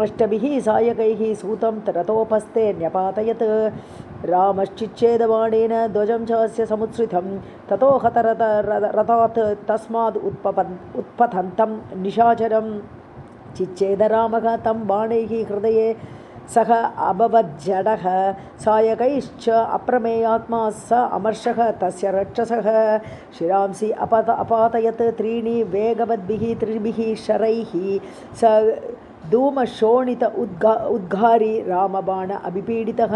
अष्टभिः सायकैः सूतं रथोपस्थे न्यपातयत् रामश्चिच्छेदबाणेन ध्वजं च अस्य समुत्सृतं ततो हतरथात् तस्माद् उत्पतन्तं निशाचरम् चिच्छेद रामः तं बाणैः हृदये सः अभवज्जडः सायकैश्च अप्रमेयात्मा स अमर्षः तस्य रक्षसः शिरांसि अपातयत् त्रीणि वेगवद्भिः त्रिभिः शरैः स धूमशोणित उद्घारी रामबाण अभिपीडितः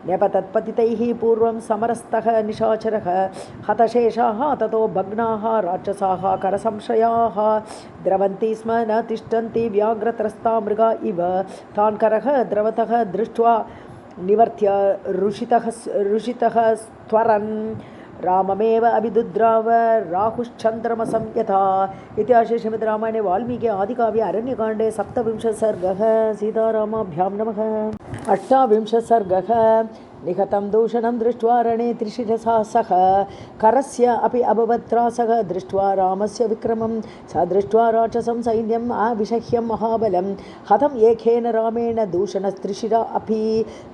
न्यपतत्पतितैः पूर्वं समरस्तः निशाचरः हतशेषाः ततो भग्नाः राक्षसाः करसंशयाः द्रवन्ति स्म न तिष्ठन्ति व्याघ्रत्रस्ता मृगा इव तान् करः द्रवतः दृष्ट्वा निवर्त्य ऋषितः त्वरन् राममेव अभिदुद्राव राहुश्चन्द्रमसं यथा इति श्रीमद्रामायणे वाल्मीकि आदिकाव्ये अरण्यकाण्डे 27 सर्गः सीतारामाभ्यां नमः। 28 सर्गः निहतं दूषणं दृष्ट्वा रणे त्रिशिरसा सह करस्य अपि अभवत् त्रासः दृष्ट्वा रामस्य विक्रमं स दृष्ट्वा राक्षसं सैन्यम् आविषह्यं महाबलं हतम् एकेन रामेण दूषणस्त्रिशिरा अपि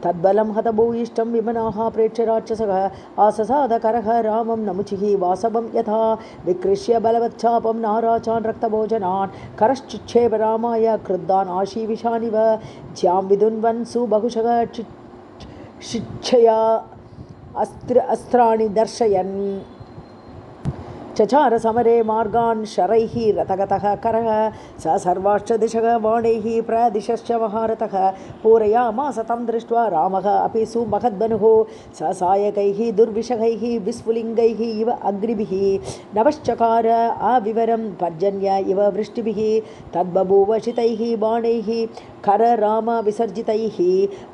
तद्बलं हतभूयिष्ठं विमनाः प्रेक्ष्य राक्षसः आससादकरः रामं नमुचिः वासवं यथा विकृष्य बलवच्चापं नाराचान् रक्तभोजनान् करश्चिच्छेव रामाय क्रुद्धान् आशीविषानिव ज्यां विदुन्वन् सुबहुशः शिक्षया अस्त्राणि दर्शयन् चचार समरे मार्गान् शरैः रथगतः करः स सर्वाश्च दिशः बाणैः प्रदिशश्च महारथः पूरयामास तं दृष्ट्वा रामः अपि सुमहद्बनुः स सायकैः दुर्विषहैः विस्फुलिङ्गैः इव अग्निभिः नवश्चकार अविवरं पर्जन्य इव वृष्टिभिः तद्बभूव शितैः बाणैः करराम विसर्जितैः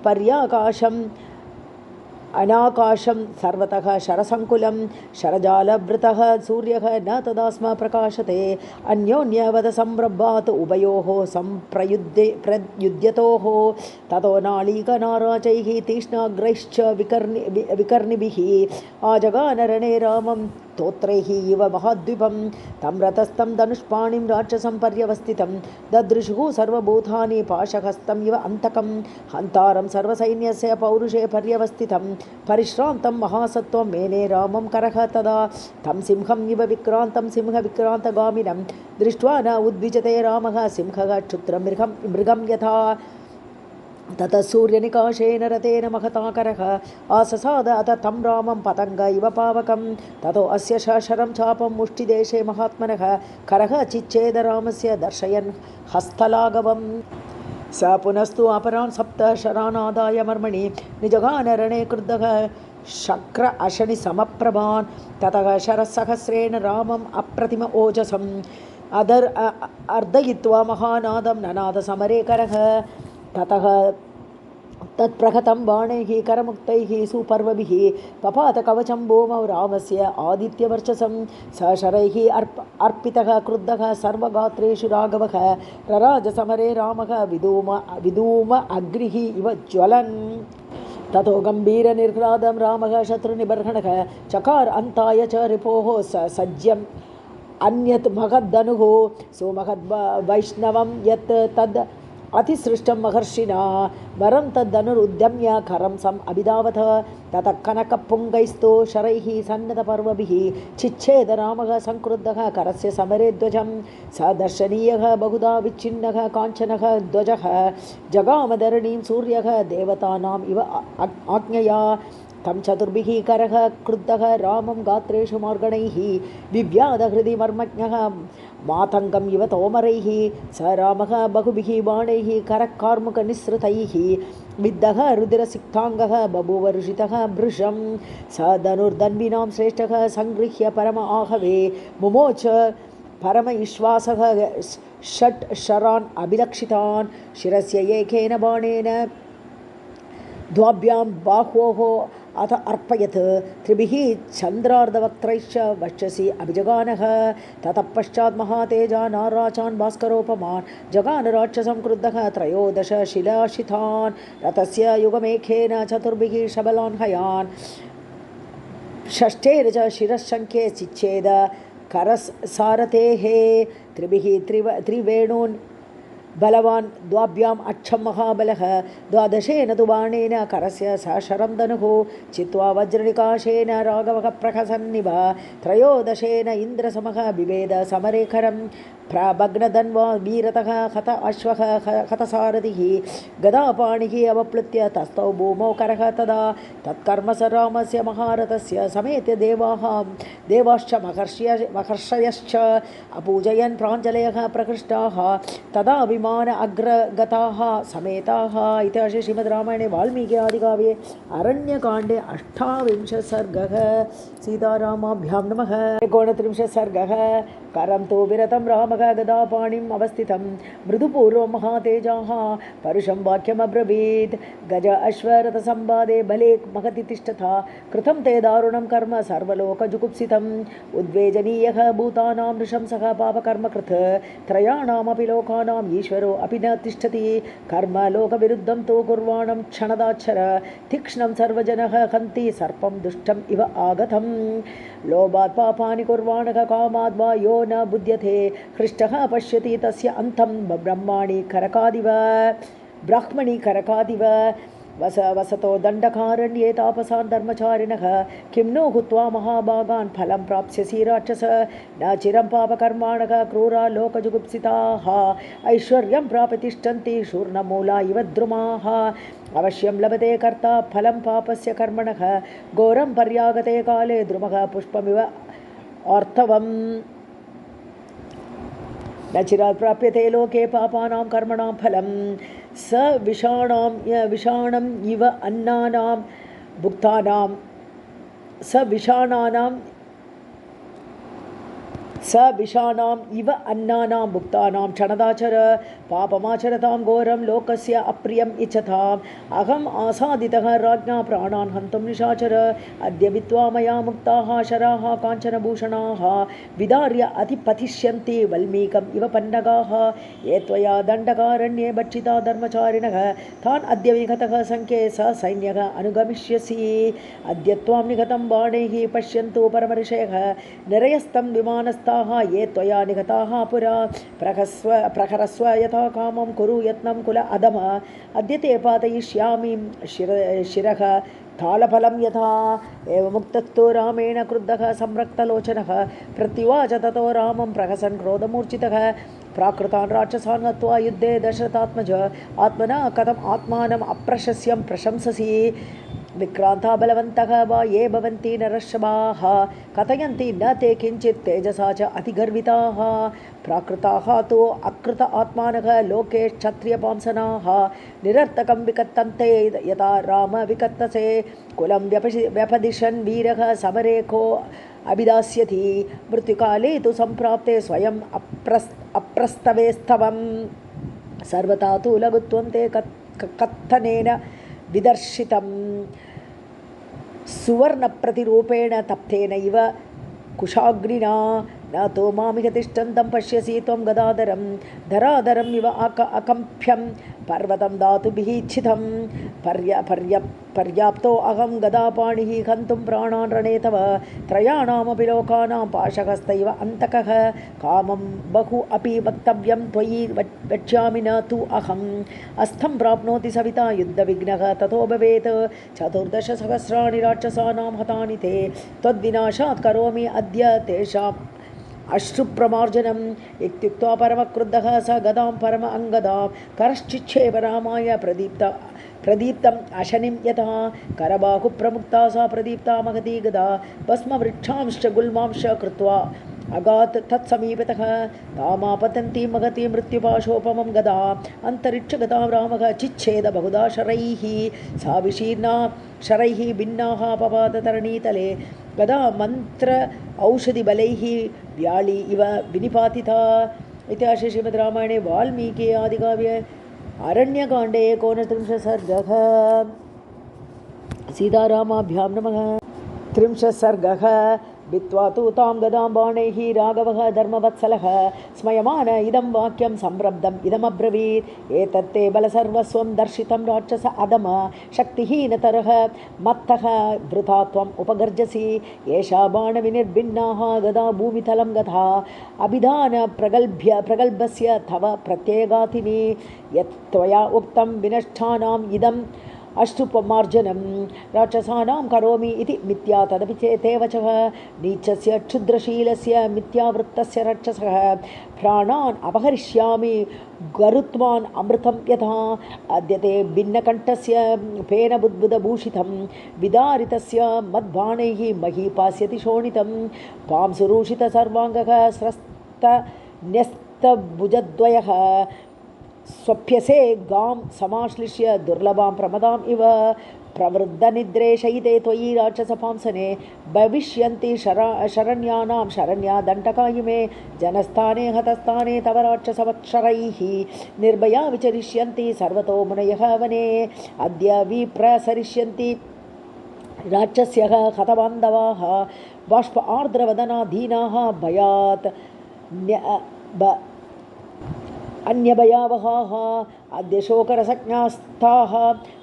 पर्याकाशम् अनाकाशं सर्वतः शरसङ्कुलं शरजालवृतः सूर्यः न तदा स्म प्रकाशते अन्योन्यवदसंरब्धात् उभयोः प्रयुध्यतोः ततो नालीकनाराचैः तीक्ष्णाग्रैश्च विकर्णिभिः आजगानरणे रामं स्तोत्रैः इव महाद्वीपं तं रथस्थं धनुष्पाणिं राक्षसं पर्यवस्थितं ददृशुः सर्वभूतानि पाशहस्तम् इव अन्तकं हन्तारं सर्वसैन्यस्य पौरुषे पर्यवस्थितं परिश्रान्तं महासत्त्वं मेने रामं करः तदा तं सिंहम् इव विक्रान्तं सिंहविक्रान्तगामिनं दृष्ट्वा न उद्विजते रामः सिंहः क्षुत्रं मृगं यथा ततः सूर्यनिकाशेन रथेन महताकरः आससाद अथ तं रामं पतङ्ग इव पावकं ततो अस्य शरं चापं मुष्टिदेशे महात्मनः करः चिच्छेद रामस्य दर्शयन् हस्तलाघवम् स पुनस्तु अपरान् सप्त शरानादाय मर्मणि निजगानरणे क्रुद्धः शक्र अशनि समप्रभान् ततः शरसहस्रेण रामम् अप्रतिम ओजसम् अर्दयित्वा महानादं ननाद समरे करः ततः तत्प्रहतं बाणैः करमुक्तैः सुपर्वभिः पपात कवचं भूमौ रामस्य आदित्यवर्चसं स शरैः अर्पितः क्रुद्धः सर्वगात्रेषु राघवः रराजसमरे रामः विधूम अग्निः इव ज्वलन् ततो गम्भीरनिर्ह्लादं रामः शत्रुनिबर्हणः चकार अन्ताय च रिपोः सज्यम् अन्यत् महद्धनुः सुमहद्वैष्णवं यत् तद् अतिसृष्टं महर्षिणा वरं तद्धनुरुद्यम्य करं सम् अभिधावत ततः कनकपुङ्गैस्तु शरैः सन्नतपर्वभिः चिच्छेद रामः संक्रुद्धः करस्य समरे ध्वजं स दर्शनीयः बहुधा विच्छिन्नः काञ्चनः ध्वजः जगामधरणीं सूर्यः देवतानाम् इव आज्ञया तं चतुर्भिः करः क्रुद्धः रामं गात्रेषु मार्गणैः विव्याधहृदि मर्मज्ञः मातङ्गम् इव तोमरैः स रामः बहुभिः बाणैः करकार्मुकनिःसृतैः विद्धः रुधिरसिक्ताङ्गः बभूव ऋषितः भृशं स धनुर्धन्विनां श्रेष्ठः सङ्गृह्य परम आहवे मुमोच परम विश्वासः षट् शरान् अभिलक्षितान् शिरस्य एकेन बाणेन द्वाभ्यां बाह्वोः अथ अर्पयत् त्रिभिः चन्द्रार्धवक्त्रैश्च वक्षसि अभिजगानः ततः पश्चात् महातेजा नाराचान् भास्करोपमान् जगान राक्षसं क्रुद्धः त्रयोदश शिलाशितान् रथस्य युगमेखेन चतुर्भिः शबलान् हयान् षष्ठेर च शिरशङ्खे चिच्छेद करसारथेः त्रिभिः त्रिवेणून् बलवान् द्वाभ्याम् अक्षं महाबलः द्वादशेन तु बाणेन करस्य स शरं धनुः चित्वा वज्रनिकाशेन राघवः प्रहसन्निव त्रयोदशेन इन्द्रसमः बिभेद समरे करं प्रभग्नधन्वा वीरतः हत अश्वः हतसारथिः गदापाणिः अवप्लुत्य तस्थौ भूमौ करः तदा तत्कर्म स रामस्य महारथस्य समेत्य देवाश्च महर्षयश्च अपूजयन् प्राञ्जलयः प्रकृष्टाः तदा विमान अग्रगताः समेताः। इति श्रीमद् रामायणे वाल्मीकि आदिकाव्ये अरण्यकाण्डे 28 सर्गः। सीतारामाभ्यां नमः। 39 सर्गः। करं तु विरतं रामः गदापाणिम् अवस्थितं मृदुपूर्वं महातेजाः परुषं वाक्यमब्रवीत् गज अश्वरथसंवादे बले महति तिष्ठता कृतं ते दारुणं कर्म सर्वलोकजुगुप्सितम् उद्वेजनीयः भूतानां नृशंसः पापकर्मकृत् त्रयाणामपि लोकानां ईश्वरो अपि न तिष्ठति कर्म लोकविरुद्धं तु कुर्वाणं क्षणदाक्षर तीक्ष्णं सर्वजनः हन्ति सर्पं दुष्टम् इव आगतम् लोभात् पापानि कुर्वाणः कामाद् वा यो न बुध्यते हृष्टः पश्यति तस्य अन्तं ब्रह्मणि करकादिव वसतो दण्डकारण्ये तापसान् धर्मचारिणः किं नो हुत्वा महाभागान् फलं प्राप्स्यसि राक्षस न चिरं पापकर्माणः क्रूरा लोकजुगुप्सिताः ऐश्वर्यं प्राप्य तिष्ठन्ति शूर्णमूला इव द्रुमाः अवश्यं लभते कर्ता फलं पापस्य कर्मणः घोरं पर्यागते काले द्रुमः पुष्पमिव आर्तवम् न चिरात् प्राप्यते लोके पापानां कर्मणां फलं स विषाणम् इव अन्नानां भुक्तानां स विषाणाम् इव अन्नानां भुक्तानां क्षणदाचर पापमाचरतां घोरं लोकस्य अप्रियम् इच्छताम् अहम् आसादितः राज्ञा प्राणान् हन्तुं निशाचर अद्य विद्वा मया मुक्ताः शराः काञ्चनभूषणाः विदार्य अतिपतिष्यन्ति वल्मीकम् इव पन्नगाः ये त्वया दण्डकारण्ये भक्षिता धर्मचारिणः तान् अद्य विगतः सङ्ख्ये स सैन्यः अनुगमिष्यसि अद्य त्वां निगतं बाणैः पश्यन्तु परमऋषयः निरयस्तं विमानस्थ ये त्वया निगताः पुरा प्रहरस्व यथा कामं कुरु यत्नं कुल अधम अद्य ते पातयिष्यामि शिरः तालफलं यथा एवमुक्तस्तु रामेण क्रुद्धः संरक्तलोचनः प्रत्युवाच ततो रामं प्रहसन् क्रोधमूर्छितः प्राकृतान् राक्षसान् हत्वा युद्धे दशरथात्मज आत्मना कथम् आत्मानम् अप्रशस्यं प्रशंससि विक्रान्ता बलवन्तः वा ये भवन्ति नरश्रवाः कथयन्ति न ते किञ्चित् तेजसा च अतिगर्विताः प्राकृताः तु अकृत आत्मानः लोके क्षत्रियपांसनाः निरर्थकं विकत्तन्ते यथा राम विकत्तसे कुलं व्यपदिशन् वीरः समरे को अभिदास्यति मृत्युकाले तु सम्प्राप्ते स्वयम् अप्रस्तवेस्तवं सर्वथा तु लघुत्वं ते कत्थनेन विदर्शितं सुवर्णप्रतिरूपेण तप्तेन इव कुशाग्निना न तो मामिह तिष्ठन्तं पश्यसि त्वं गदाधरं धराधरम् इव अकम्प्यं पर्वतं धातुभिः इच्छितं पर्याप्तो अहं गदापाणिः हन्तुं प्राणान् रणे तव त्रयाणामपि लोकानां पाशहस्त इव अन्तकः कामं बहु अपि वक्तव्यं त्वयि वक्ष्यामि न तु अहम् अस्थं प्राप्नोति सविता युद्धविघ्नः ततो भवेत् 14,000 राक्षसानां हतानि ते त्वद्विनाशात् करोमि अद्य तेषाम् अश्रुप्रमार्जनम् इत्युक्त्वा परमक्रुद्धः स गदां परम अङ्गदां करश्चिच्छेव रामाय प्रदीप्तम् अशनिं यथा करबाहुप्रमुक्ता सा प्रदीप्ता महती गदा भस्मवृक्षांश्च गुल्मांश्च कृत्वा अगात् तत्समीपतः तामापतन्ती महती मृत्युपाशोपमं गदा अन्तरिक्षगतां रामः चिच्छेद बहुधा शरैः सा विशीर्णा शरैः भिन्नाः पपाततरणीतले गदा मंत्र औषधिबलैः व्याळी इव विनिपातिता इतिहासे श्रीमद्रामायणे वाल्मीकि आदिकाव्ये अरण्यकाण्डे 39 सर्गः सीतारामाभ्यां नमः 30 सर्गः भित्त्वा तु तां गदां बाणैः राघवः धर्मवत्सलः स्मयमान इदं वाक्यं संरब्धम् इदमब्रवीत् एतत्ते बलसर्वस्वं दर्शितं राक्षस अधम शक्तिहीनतरः मत्तः वृथा त्वम् उपगर्जसि एषा बाणविनिर्भिन्नाः गदा भूमितलं गता अभिधान प्रगल्भस्य तव प्रत्यगातिनि यत् त्वया उक्तं विनष्टानाम् इदम् अष्टुपमार्जनं राक्षसानां करोमि इति मिथ्या तदपि चेते वचः नीचस्य क्षुद्रशीलस्य मिथ्यावृत्तस्य राक्षसः प्राणान् अपहरिष्यामि गरुत्वान् अमृतं यथा अद्यते भिन्नकण्ठस्य फेनबुद्बुदभूषितं विदारितस्य मद्बाणैः मही पास्यति शोणितं पांसुरूषित सर्वाङ्गः स्रस्तन्यस्तभुजद्वयः स्वप्यसे गां समाश्लिष्य दुर्लभां प्रमदाम् इव प्रवृद्धनिद्रे शयिते त्वयि राक्षसपांसने भविष्यन्ति शरण्यानां शरण्या दण्डकायुमे जनस्थाने हतस्थाने तव राक्षसवक्षरैः निर्भया विचरिष्यन्ति सर्वतो मुनयः वने अद्य विप्रसरिष्यन्ति राक्षस्यः हतबान्धवाः बाष्प आर्द्रवदना दीनाः भयात् अन्यभयावहाः अद्य शोकरसज्ञास्ताः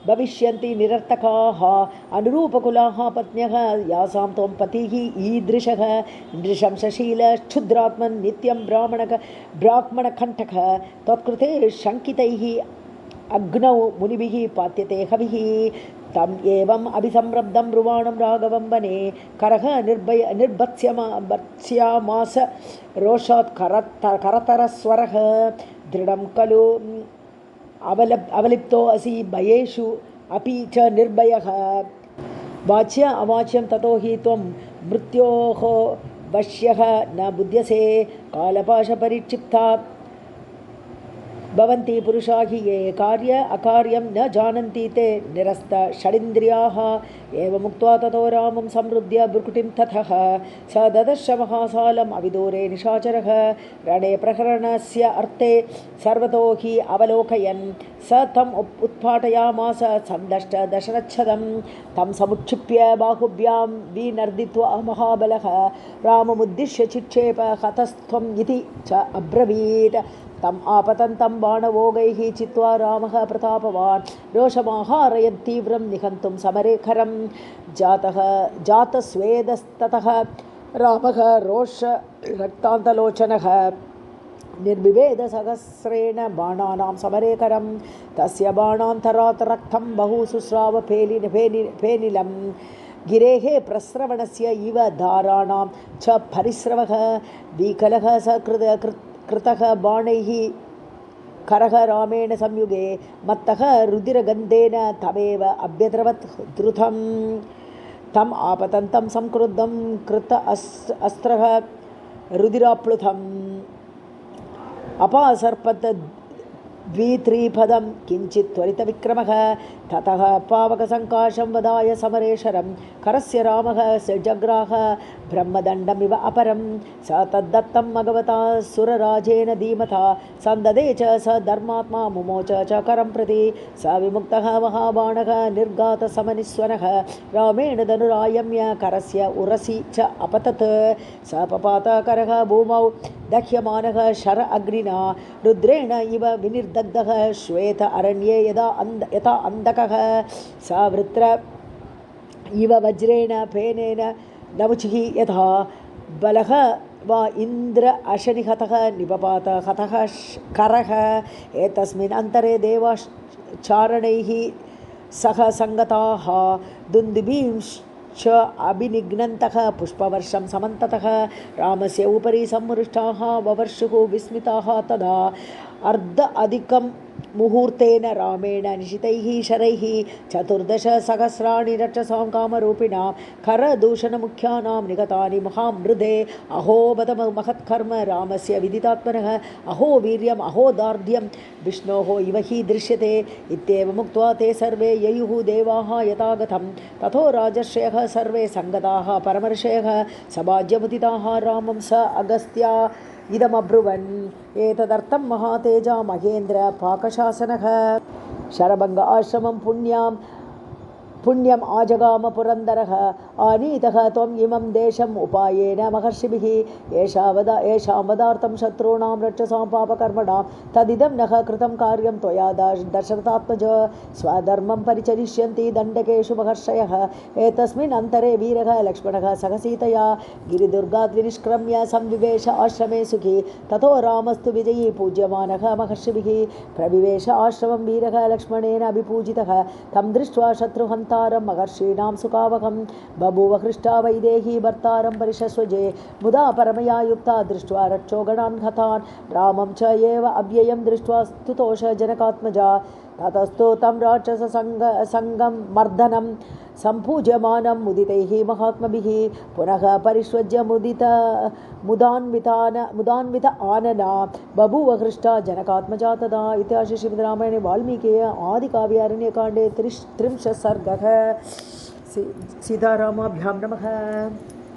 भविष्यन्ति निरर्थकाः अनुरूपकुलाः पत्न्यः यासां त्वं पतिः ईदृशः नृशंसशील क्षुद्रात्मन् नित्यं ब्राह्मणकण्ठकः त्वत्कृते शङ्कितैः अग्नौ मुनिभिः पात्यते हविः तम् एवम् अभिसंरब्धं ब्रुवाणं राघवं वने करः निर्भत्स्यामास रोषात् करतरस्वरः दृढं खलु अवलिप्तो असि भयेषु अपि च निर्भयः वाच्य अवाच्यं ततो हि त्वं वश्यः न बुध्यसे कालपाशपरिक्षिप्ता भवन्ति पुरुषा हि ये कार्य अकार्यं न जानन्ति ते निरस्त षडिन्द्रियाः एवमुक्त्वा ततो रामं संरुध्य भ्रुकुटिं ततः स ददर्श महासालम् अविदूरे निशाचरः रणे प्रकरणस्य अर्थे सर्वतो हि अवलोकयन् स तम् उत्पाटयामास सन्दष्ट दशरच्छदं तं समुक्षिप्य बाहुभ्यां विनर्दित्वा महाबलः राममुद्दिश्य चिक्षेप हतस्त्वम् इति च अब्रवीत् तम् आपतन्तं बाणवोगैः चित्वा रामः प्रतापवान् रोषमाहारयन् तीव्रं निहन्तुं समरेखरं जातस्वेदस्ततः रामः रोषरक्तान्तलोचनः निर्विभेदसहस्रेण बाणानां समरेकरं तस्य बाणान्तरात् रक्तं बहु शुश्राव फेनिलं गिरेः प्रस्रवणस्य इव धाराणां च परिस्रवः विकलः कृतः बाणैः करः रामेण संयुगे मत्तः रुधिरगन्धेन तमेव अभ्यद्रवत् द्रुतं तम् आपतन्तं संक्रुद्धं कृत अस्त्रः रुधिराप्लुतम् अपासर्पत् द्वित्रिपदं किञ्चित् त्वरितविक्रमः ततः पावकसङ्काशं वदाय समरेशरं करस्य रामः जग्राह ब्रह्मदण्डमिव अपरं स तद्दत्तं मघवता सुरराजेन धीमता सन्ददे च स धर्मात्मा मुमोच च करं प्रति स विमुक्तः महाबाणः निर्गातसमनिस्वनः रामेण धनुरायम्य करस्य उरसि च अपतत् स पपात करः भूमौ दह्यमानः शर अग्निना रुद्रेण इव विनिर्दग्धः श्वेत अरण्ये यथा अन्धकः सा वृत्र इव वज्रेण फेनेन नवुचिः यथा बलः वा इन्द्र अशनिहतः निपपात हतः करः एतस्मिन् अन्तरे देवाचारणैः सह सङ्गताः दुन्दुभींश्च अभिनिघ्नन्तः पुष्पवर्षं समन्ततः रामस्य उपरि सम्मृष्टाः ववर्षुः विस्मिताः तदा अर्ध अधिकं मुहूर्तेन रामेण निशितैः शरैः 14,000 रक्षसां कामरूपिणां करदूषणमुख्यानां निगतानि महामृधे अहो बत महत्कर्म रामस्य विदितात्मनः अहो वीर्यम् अहो दार्ढ्यं विष्णोः इव हि दृश्यते इत्येवमुक्त्वा ते सर्वे ययुः देवाः यथागतं ततो राजर्षयः सर्वे सङ्गताः परमर्षयः सभाज्यमुदिताः रामं स अगस्त्या इदमब्रुवन् एतदर्थं महातेजा महेन्द्र पाकशासनः शरभङ्ग आश्रमं पुण्यम् आजगाम पुरन्दरः आनीतः त्वम् इमं देशम् उपायेन महर्षिभिः येषां वदार्थं शत्रूणां रक्षसां पापकर्मणां तदिदं नः कृतं कार्यं त्वया दशरथात्मज स्वधर्मं परिचरिष्यन्ति दण्डकेषु महर्षयः एतस्मिन् अन्तरे वीरः लक्ष्मणः सह सीतया गिरिदुर्गात् विनिष्क्रम्य संविवेश आश्रमे सुखी ततो रामस्तु विजयी पूज्यमानः महर्षिभिः प्रविवेश आश्रमं वीरः लक्ष्मणेन अभिपूजितः तं दृष्ट्वा शत्रुहन्तारं महर्षीणां सुखावहं बभूव हृष्टा वैदेही भर्तारं परिशस्वजे मुदा परमया युक्ता दृष्ट्वा रक्षोगणान् हतान् रामं च एव अव्ययं दृष्ट्वा स्तुतोष जनकात्मजा ततस्तु तं राक्षससङ्गं मर्दनं सम्पूज्यमानं मुदितैः महात्मभिः पुनः परिष्वज्य मुदान्वित आनना बभूव हृष्टा जनकात्मजा तदा इतिहासे श्रीमद्रामायणे वाल्मीकिः आदिकाव्ये अरण्यकाण्डे 33 सर्गः सीतारामाभ्यां नमः।